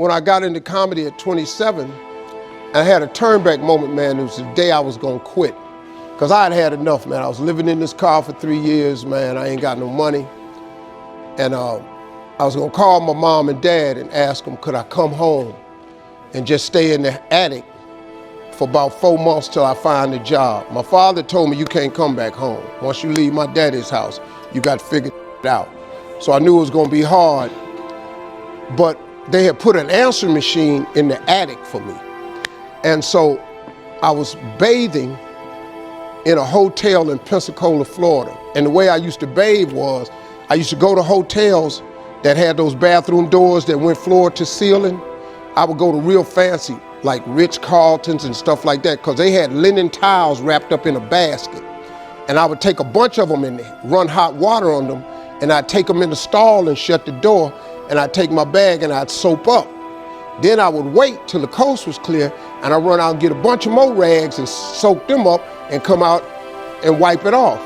when I got into comedy at 27, I had a turnback moment, man. It was the day I was gonna quit. Because I had had enough, man. I was living in this car for 3 years, man. I ain't got no money. And I was gonna call my mom and dad and ask them, could I come home and just stay in the attic for about 4 months till I find a job. My father told me, you can't come back home. Once you leave my daddy's house, you got to figure it out. So I knew it was gonna be hard, but they had put an answering machine in the attic for me. And so I was bathing in a hotel in Pensacola, Florida. And the way I used to bathe was, I used to go to hotels that had those bathroom doors that went floor to ceiling. I would go to real fancy, like Ritz-Carltons and stuff like that, because they had linen towels wrapped up in a basket. And I would take a bunch of them and run hot water on them, and I'd take them in the stall and shut the door, and I'd take my bag and I'd soap up. Then I would wait till the coast was clear, and I'd run out and get a bunch of more rags and soak them up and come out and wipe it off.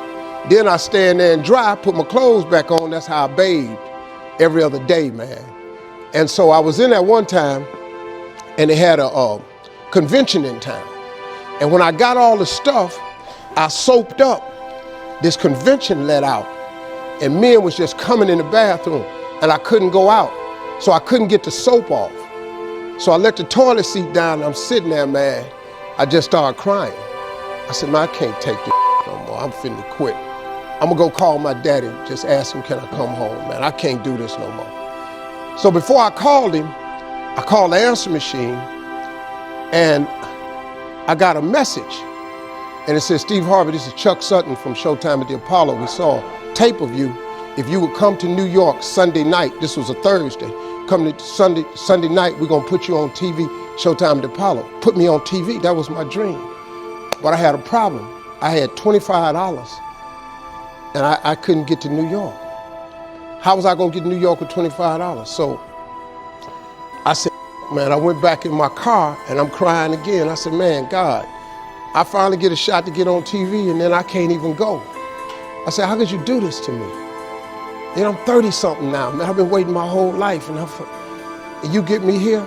Then I stand there and dry, put my clothes back on. That's how I bathed every other day, man. And so I was in there one time, and they had a convention in town. And when I got all the stuff, I soaped up. This convention let out, and men was just coming in the bathroom, and I couldn't go out, so I couldn't get the soap off. So I let the toilet seat down, and I'm sitting there, man. I just started crying. I said, man, I can't take this no more. I'm finna quit. I'm gonna go call my daddy, just ask him, can I come home, man? I can't do this no more. So before I called him, I called the answer machine, and I got a message. And it said, Steve Harvey, this is Chuck Sutton from Showtime at the Apollo. We saw a tape of you. If you would come to New York Sunday night, this was a Thursday, come to Sunday night, we're gonna put you on TV, Showtime at the Apollo. Put me on TV, that was my dream. But I had a problem. I had $25, and I couldn't get to New York. How was I gonna get to New York with $25? So I said, man, I went back in my car and I'm crying again. I said, man, God, I finally get a shot to get on TV and then I can't even go. I said, how could you do this to me? You know, I'm 30-something now, man. I've been waiting my whole life and you get me here?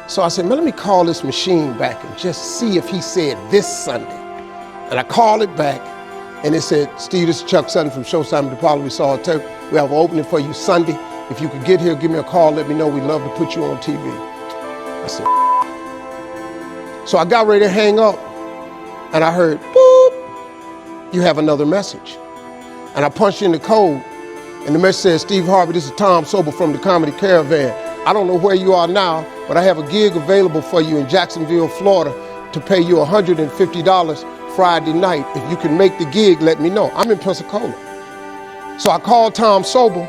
So I said, man, let me call this machine back and just see if he said this Sunday. And I called it back and it said, Steve, this is Chuck Sutton from Showtime at the Apollo. We saw a tape. We have an opening for you Sunday. If you could get here, give me a call, let me know. We'd love to put you on TV. I said, so I got ready to hang up and I heard, boop, you have another message. And I punched in the code and the message says, Steve Harvey, this is Tom Sobel from the Comedy Caravan. I don't know where you are now, but I have a gig available for you in Jacksonville, Florida to pay you $150 Friday night. If you can make the gig, let me know. I'm in Pensacola. So I called Tom Sobel.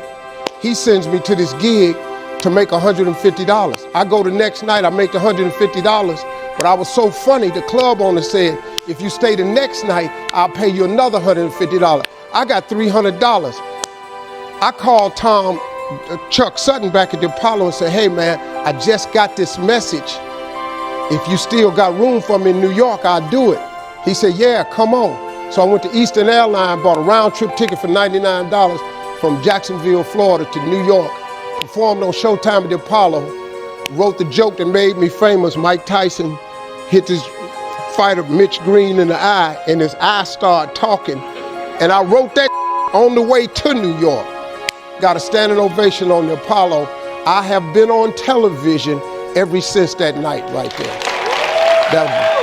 He sends me to this gig to make $150. I go the next night, I make $150, but I was so funny, the club owner said, if you stay the next night, I'll pay you another $150. I got $300. I called Chuck Sutton back at the Apollo and said, hey man, I just got this message. If you still got room for me in New York, I'll do it. He said, yeah, come on. So I went to Eastern Airlines, bought a round trip ticket for $99 from Jacksonville, Florida to New York, performed on Showtime at the Apollo, wrote the joke that made me famous. Mike Tyson hit this fighter, Mitch Green, in the eye, and his eye started talking. And I wrote that on the way to New York. Got a standing ovation on the Apollo. I have been on television ever since that night right there.